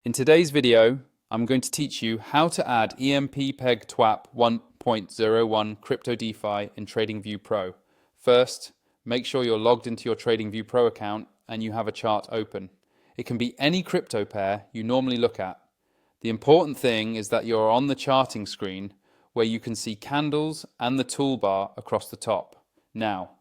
In today's video, I'm going to teach you how to add EMP PEG TWAP 1.01 Crypto DeFi in TradingView Pro. First, make sure you're logged into your TradingView Pro account and you have a chart open. It can be any crypto pair you normally look at. The important thing is that you're on the charting screen where you can see candles and the toolbar across the top. Now,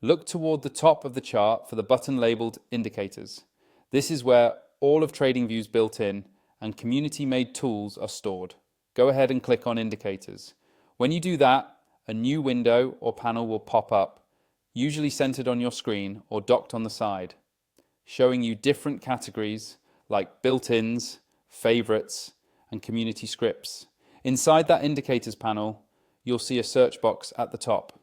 look toward the top of the chart for the button labeled Indicators. This is where all of TradingView's built-in and community-made tools are stored. Go ahead and click on Indicators. When you do that, a new window or panel will pop up, usually centered on your screen or docked on the side, showing you different categories like built-ins, favorites, and community scripts. Inside that Indicators panel, you'll see a search box at the top.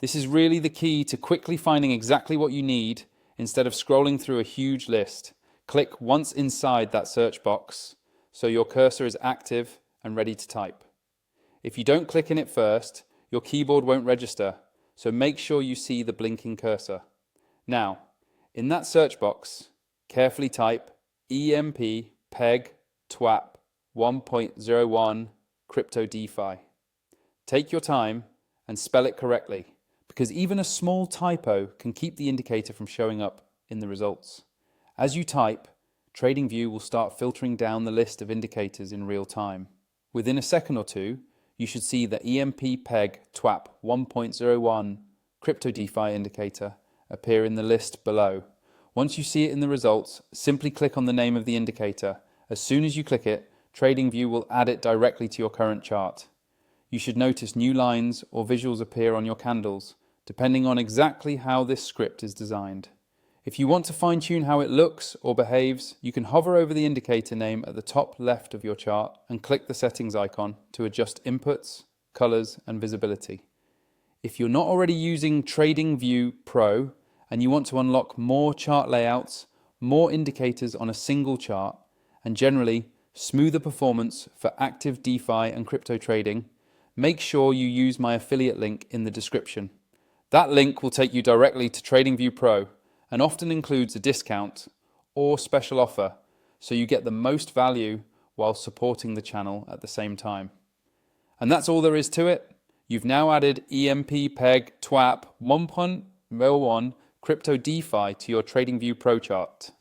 This is really the key to quickly finding exactly what you need instead of scrolling through a huge list. Click once inside that search box so your cursor is active and ready to type. If you don't click in it first, your keyboard won't register, so make sure you see the blinking cursor. Now, in that search box, carefully type EMP PEG TWAP 1.01 Crypto DeFi. Take your time and spell it correctly, because even a small typo can keep the indicator from showing up in the results. As you type, TradingView will start filtering down the list of indicators in real time. Within a second or two, you should see the EMP PEG TWAP 1.01 Crypto DeFi indicator appear in the list below. Once you see it in the results, simply click on the name of the indicator. As soon as you click it, TradingView will add it directly to your current chart. You should notice new lines or visuals appear on your candles, depending on exactly how this script is designed. If you want to fine-tune how it looks or behaves, you can hover over the indicator name at the top left of your chart and click the settings icon to adjust inputs, colors, and visibility. If you're not already using TradingView Pro and you want to unlock more chart layouts, more indicators on a single chart, and generally smoother performance for active DeFi and crypto trading, make sure you use my affiliate link in the description. That link will take you directly to TradingView Pro and often includes a discount or special offer, so you get the most value while supporting the channel at the same time. And that's all there is to it. You've now added EMP PEG TWAP 1.01 Crypto DeFi to your TradingView Pro chart.